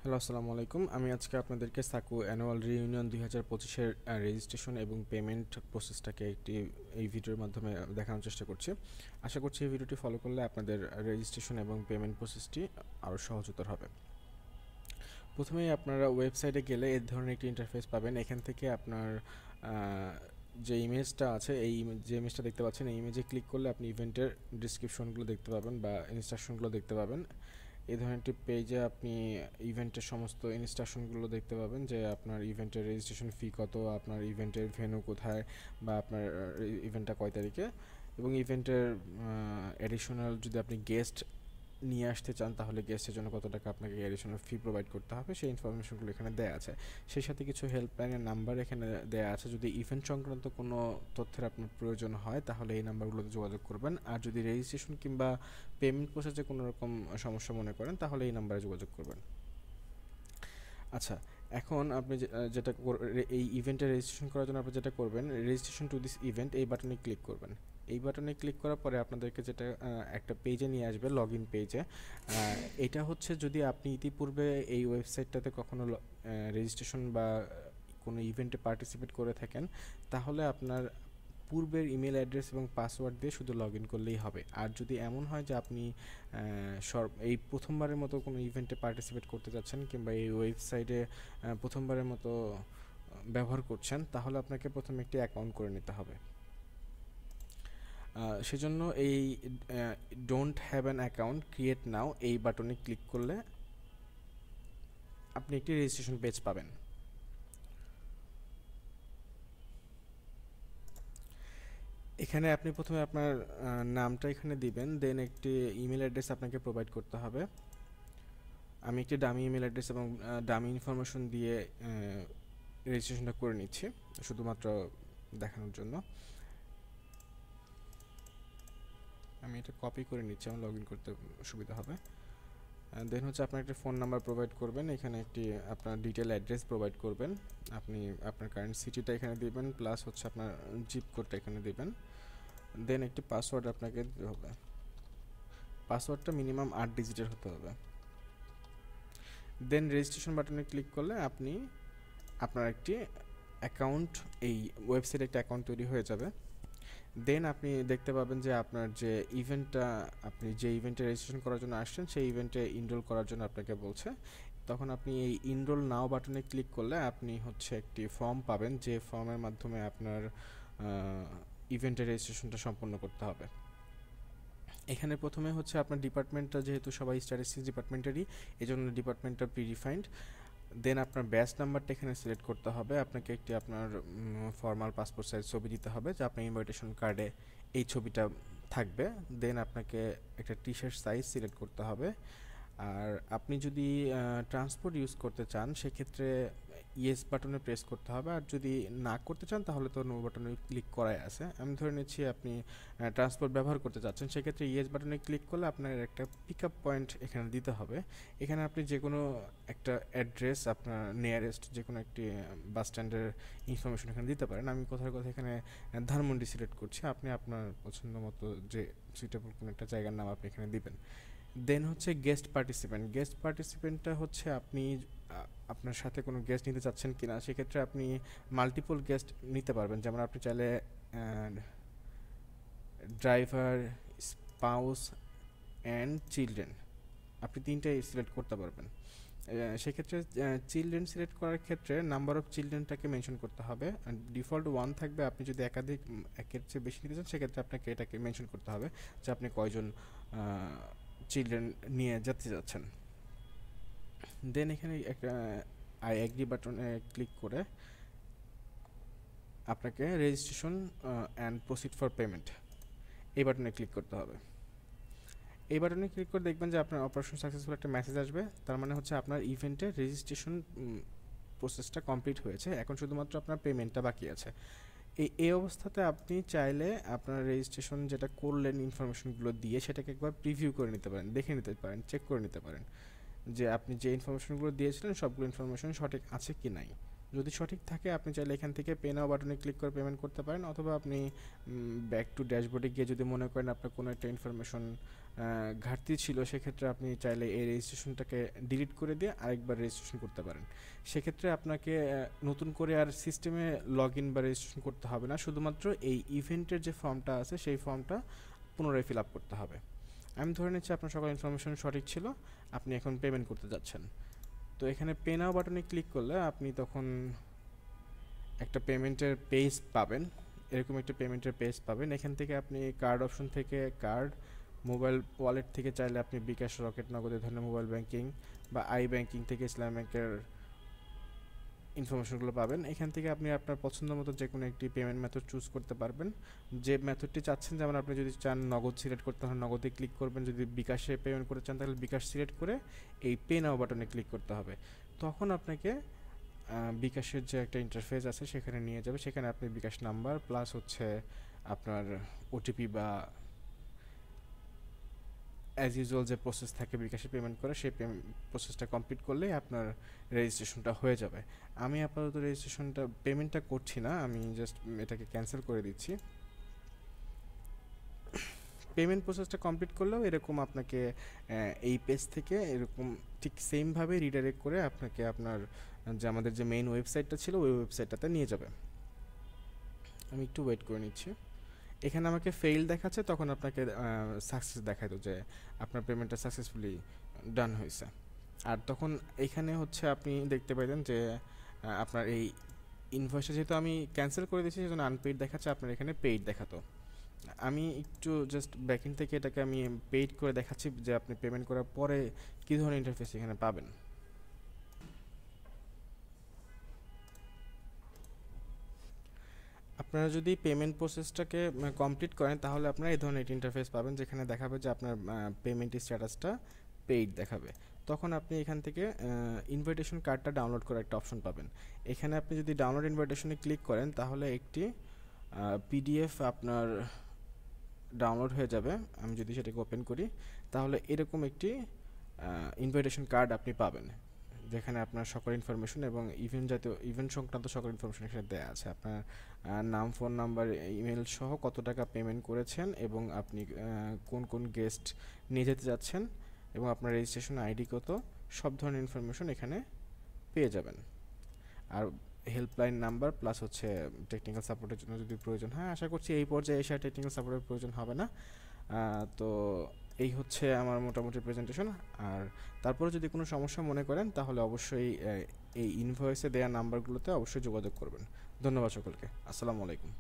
Hello, আসসালামু আলাইকুম। আমি আজকে আপনাদেরকে সাকু অ্যানুয়াল রিইউনিয়ন 2025-এর রেজিস্ট্রেশন এবং পেমেন্ট প্রসেসটাকে এই ভিডিওর মাধ্যমে দেখানোর চেষ্টা করছি। আশা করছি এই ভিডিওটি ফলো করলে আপনাদের রেজিস্ট্রেশন এবং পেমেন্ট প্রসেসটি আরও সহজতর হবে। প্রথমেই আপনারা ওয়েবসাইটে গেলে এই ধরনের একটি ইন্টারফেস পাবেন। এখান থেকে আপনার যে ইমেজটা আছে, যে ইমেজটা দেখতে পাচ্ছেন, এই ইমেজে ক্লিক করলে আপনি ইভেন্টের ডিসক্রিপশনগুলো দেখতে পাবেন বা ইনস্ট্রাকশনগুলো দেখতে পাবেন। এই ধরনের একটি পেজে আপনি ইভেন্টের সমস্ত ইনস্ট্রাকশনগুলো দেখতে পাবেন, যে আপনার ইভেন্টের রেজিস্ট্রেশন ফি কত, আপনার ইভেন্টের ভেন্যু কোথায়, বা আপনার ইভেন্টটা কয় তারিখে, এবং ইভেন্টের অ্যাডিশনাল যদি আপনি গেস্ট নিয়ে আসতে চান তাহলে গেস্টের জন্য কত টাকা আপনাকে অ্যাডিশনাল ফি প্রোভাইড করতে হবে, সেই ইনফরমেশনগুলো এখানে দেওয়া আছে। সেই সাথে কিছু হেল্পলাইনের নাম্বার এখানে দেওয়া আছে। যদি ইভেন্ট সংক্রান্ত কোনো তথ্যের আপনার প্রয়োজন হয় তাহলে এই নাম্বারগুলোতে যোগাযোগ করবেন। আর যদি রেজিস্ট্রেশন কিংবা পেমেন্ট প্রসেসে কোনো রকম সমস্যা মনে করেন তাহলে এই নাম্বারে যোগাযোগ করবেন। আচ্ছা, এখন আপনি যেটা এই ইভেন্টে রেজিস্ট্রেশন করার জন্য আপনি যেটা করবেন, রেজিস্ট্রেশন টু দিস ইভেন্ট এই বাটনে ক্লিক করবেন। এই বাটনে ক্লিক করার পরে আপনাদেরকে যেটা একটা পেজে নিয়ে আসবে, লগ ইন পেজে। এটা হচ্ছে যদি আপনি ইতিপূর্বে এই ওয়েবসাইটটাতে কখনো রেজিস্ট্রেশন বা কোনো ইভেন্টে পার্টিসিপেট করে থাকেন তাহলে আপনার পূর্বের ইমেল অ্যাড্রেস এবং পাসওয়ার্ড দিয়ে শুধু লগ ইন করলেই হবে। আর যদি এমন হয় যে আপনি এই প্রথমবারের মতো কোনো ইভেন্টে পার্টিসিপেট করতে যাচ্ছেন কিংবা এই ওয়েবসাইটে প্রথমবারের মতো ব্যবহার করছেন তাহলে আপনাকে প্রথমে একটি অ্যাকাউন্ট করে নিতে হবে। সেজন্য এই don't have an account create নাও এই বাটনে ক্লিক করলে আপনি একটি রেজিস্ট্রেশন পেজ পাবেন। এখানে আপনি প্রথমে আপনার নামটা এখানে দিবেন, দেন একটি ইমেল অ্যাড্রেস আপনাকে প্রোভাইড করতে হবে। আমি একটি ডামি ইমেল অ্যাড্রেস এবং ডামি ইনফরমেশন দিয়ে রেজিস্ট্রেশনটা করে নিচ্ছি শুধুমাত্র দেখানোর জন্য। আমি এটা কপি করে নিচ্ছি, আমার লগ ইন করতে সুবিধা হবে। দেন হচ্ছে আপনার একটা ফোন নাম্বার প্রোভাইড করবেন, এখানে একটি আপনার ডিটেল অ্যাড্রেস প্রোভাইড করবেন, আপনি আপনার কারেন্ট সিটিটা এখানে দিবেন, প্লাস হচ্ছে আপনার জিপ কোডটা এখানে দিবেন। দেন একটি পাসওয়ার্ড আপনাকে দিতে হবে, পাসওয়ার্ডটা মিনিমাম 8 ডিজিটের হতে হবে। দেন রেজিস্ট্রেশন বাটনে ক্লিক করলে আপনি আপনার একটি অ্যাকাউন্ট, এই ওয়েবসাইটে একটা অ্যাকাউন্ট তৈরি হয়ে যাবে। দেন আপনি দেখতে পাবেন যে আপনার যে ইভেন্টটা, আপনি যে ইভেন্টে রেজিস্ট্রেশন করার জন্য আসছেন সেই ইভেন্টে ইনরোল করার জন্য আপনাকে বলছে। তখন আপনি এই ইনরোল নাও বাটনে ক্লিক করলে আপনি হচ্ছে একটি ফর্ম পাবেন, যে ফর্মের মাধ্যমে আপনার ইভেন্টের রেজিস্ট্রেশনটা সম্পন্ন করতে হবে। এখানে প্রথমে হচ্ছে আপনার ডিপার্টমেন্টটা, যেহেতু সবাই স্ট্যাটিস্টিক্স ডিপার্টমেন্টেরই, এই জন্য ডিপার্টমেন্টটা প্রিডিফাইন্ড। দেন আপনার ব্যাচ নাম্বারটা এখানে সিলেক্ট করতে হবে, আপনাকে একটি আপনার ফর্মাল পাসপোর্ট সাইজ ছবি দিতে হবে, যা আপনার ইনভাইটেশন কার্ডে এই ছবিটা থাকবে। দেন আপনাকে একটা টি শার্ট সাইজ সিলেক্ট করতে হবে। আর আপনি যদি ট্রান্সপোর্ট ইউজ করতে চান সেক্ষেত্রে ইয়েস বাটনে প্রেস করতে হবে, আর যদি না করতে চান তাহলে তো নো বাটনে ক্লিক করাই আছে। আমি ধরে নিচ্ছি আপনি ট্রান্সপোর্ট ব্যবহার করতে চাচ্ছেন, সেক্ষেত্রে ইয়েস বাটনে ক্লিক করলে আপনার একটা পিক আপ পয়েন্ট এখানে দিতে হবে। এখানে আপনি যে কোনো একটা অ্যাড্রেস, আপনার নিয়ারেস্ট যে কোনো একটি বাস স্ট্যান্ডের ইনফরমেশন এখানে দিতে পারেন। আমি কোথাও কথা এখানে ধানমন্ডি সিলেক্ট করছি, আপনি আপনার পছন্দ মতো যে সুইটেবল কোনো একটা জায়গার নাম আপনি এখানে দিবেন। দেন হচ্ছে গেস্ট পার্টিসিপেন্ট। গেস্ট পার্টিসিপেন্টটা হচ্ছে আপনি আপনার সাথে কোনো গেস্ট নিতে চাচ্ছেন কিনা, সেক্ষেত্রে আপনি মাল্টিপল গেস্ট নিতে পারবেন। যেমন আপনি চাইলে ড্রাইভার, স্পাউস অ্যান্ড চিলড্রেন, আপনি তিনটাই সিলেক্ট করতে পারবেন। সেক্ষেত্রে চিলড্রেন সিলেক্ট করার ক্ষেত্রে নাম্বার অফ চিলড্রেনটাকে মেনশন করতে হবে। ডিফল্ট 1 থাকবে, আপনি যদি একাধিক একের চেয়ে বেশি নিতে চান সেক্ষেত্রে আপনাকে এটাকে মেনশন করতে হবে যে আপনি কয়জন চিলড্রেন নিয়ে যেতে যাচ্ছেন। দেন এখানে একটা আই এগ্রি বাটনে ক্লিক করে আপনাকে registration and proceed for payment এই বাটনে ক্লিক করতে হবে। এই বাটনে ক্লিক করে দেখবেন যে আপনার অপারেশন সাকসেসফুল একটা মেসেজ আসবে, তার মানে হচ্ছে আপনার ইভেন্টের রেজিস্ট্রেশন প্রসেসটা কমপ্লিট হয়েছে, এখন শুধুমাত্র আপনার পেমেন্টটা বাকি আছে। এই অবস্থাতে আপনি চাইলে আপনার রেজিস্ট্রেশন যেটা করলেন ইনফরমেশনগুলো দিয়ে সেটাকে একবার প্রিভিউ করে নিতে পারেন, দেখে নিতে পারেন, চেক করে নিতে পারেন যে আপনি যে ইনফরমেশনগুলো দিয়েছিলেন সবগুলো ইনফরমেশন সঠিক আছে কি নাই। যদি সঠিক থাকে আপনি চাইলে এখান থেকে পে নাও বাটনে ক্লিক করে পেমেন্ট করতে পারেন, অথবা আপনি ব্যাক টু ড্যাশবোর্ডে গিয়ে যদি মনে করেন আপনার কোনো একটা ইনফরমেশন ঘাটতি ছিল, সেক্ষেত্রে আপনি চাইলে এই রেজিস্ট্রেশনটাকে ডিলিট করে দিয়ে আরেকবার রেজিস্ট্রেশন করতে পারেন। সেক্ষেত্রে আপনাকে নতুন করে আর সিস্টেমে লগ ইন বা রেজিস্ট্রেশন করতে হবে না, শুধুমাত্র এই ইভেন্টের যে ফর্মটা আছে সেই ফর্মটা পুনরায় ফিল আপ করতে হবে। আমি ধরে নিচ্ছি আপনার সকল ইনফরমেশন সঠিক ছিল, আপনি এখন পেমেন্ট করতে যাচ্ছেন। তো এখানে পে নাও বাটনে ক্লিক করলে আপনি তখন একটা পেমেন্টের পেজ পাবেন, এরকম একটা পেমেন্টের পেজ পাবেন। এখান থেকে আপনি কার্ড অপশন থেকে কার্ড, মোবাইল ওয়ালেট থেকে চাইলে আপনি বিকাশ, রকেট, নগদ এই ধরনের মোবাইল ব্যাংকিং বা আই ব্যাংকিং থেকে ইসলাম ব্যাংকের ইনফরমেশনগুলো পাবেন। এখান থেকে আপনি আপনার পছন্দ মতো যে কোনো একটি পেমেন্ট মেথড চুজ করতে পারবেন, যে মেথডটি চাচ্ছেন। যেমন আপনি যদি চান নগদ সিলেক্ট করতে হয় নগদে ক্লিক করবেন, যদি বিকাশে পেমেন্ট করতে চান তাহলে বিকাশ সিলেক্ট করে এই পে নাও বাটনে ক্লিক করতে হবে। তখন আপনাকে বিকাশের যে একটা ইন্টারফেস আছে সেখানে নিয়ে যাবে, সেখানে আপনি বিকাশ নাম্বার প্লাস হচ্ছে আপনার ওটিপি বা অ্যাজ ইউজুয়াল যে প্রসেস থাকে বিকাশে পেমেন্ট করে সেই প্রসেসটা কমপ্লিট করলেই আপনার রেজিস্ট্রেশনটা হয়ে যাবে। আমি আপাতত পেমেন্টটা করছি না, আমি জাস্ট এটাকে ক্যান্সেল করে দিচ্ছি। পেমেন্ট প্রসেসটা কমপ্লিট করলেও এরকম আপনাকে এই পেজ থেকে এরকম ঠিক সেমভাবে রিডাইরেক্ট করে আপনাকে আপনার যে আমাদের যে মেইন ওয়েবসাইটটা ছিল ওই ওয়েবসাইটটাতে নিয়ে যাবে। আমি একটু ওয়েট করে নিচ্ছি। এখানে আমাকে ফেইল দেখাচ্ছে, তখন আপনাকে সাকসেস দেখায় যে আপনার পেমেন্টটা সাকসেসফুলি ডান হয়েছে। আর তখন এখানে হচ্ছে আপনি দেখতে পাইলেন যে আপনার এই ইনভয়েসটা যেহেতু আমি ক্যান্সেল করে দিয়েছি সেজন্য আনপেইড দেখাচ্ছে, আপনার এখানে পেইড দেখাতো। আমি একটু জাস্ট ব্যাকএন্ড থেকে এটাকে আমি পেইড করে দেখাচ্ছি যে আপনি পেমেন্ট করার পরে কী ধরনের ইন্টারফেস এখানে পাবেন। আপনারা যদি পেমেন্ট প্রসেসটাকে কমপ্লিট করেন তাহলে আপনারা এই ধরনের ইন্টারফেস পাবেন, যেখানে দেখাবে যে আপনার পেমেন্ট স্ট্যাটাসটা পেইড দেখাবে। তখন আপনি এখান থেকে ইনভাইটেশন কার্ডটা ডাউনলোড করার একটা অপশন পাবেন। এখানে আপনি যদি ডাউনলোড ইনভাইটেশনে ক্লিক করেন তাহলে একটি পিডিএফ আপনার ডাউনলোড হয়ে যাবে। আমি যদি সেটাকে ওপেন করি তাহলে এরকম একটি ইনভাইটেশন কার্ড আপনি পাবেন, যেখানে আপনার সকল ইনফরমেশন এবং ইভেন্ট সংক্রান্ত সকল ইনফরমেশন এখানে দেওয়া আছে। আপনার নাম, ফোন নাম্বার, ইমেল সহ কত টাকা পেমেন্ট করেছেন এবং আপনি কোন কোন গেস্ট নিয়ে যেতে যাচ্ছেন এবং আপনার রেজিস্ট্রেশন আইডি কত, সব ধরনের ইনফরমেশন এখানে পেয়ে যাবেন। আর হেল্পলাইন নাম্বার প্লাস হচ্ছে টেকনিক্যাল সাপোর্টের জন্য যদি প্রয়োজন হয়, আশা করছি এই পর্যায়ে এসে টেকনিক্যাল সাপোর্টের প্রয়োজন হবে না। তো এই হচ্ছে আমার মোটামুটি প্রেজেন্টেশন। আর তারপরে যদি কোনো সমস্যা মনে করেন তাহলে অবশ্যই এই ইনভয়েসে দেওয়া নাম্বারগুলোতে অবশ্যই যোগাযোগ করবেন। ধন্যবাদ সকলকে। আসসালামু আলাইকুম।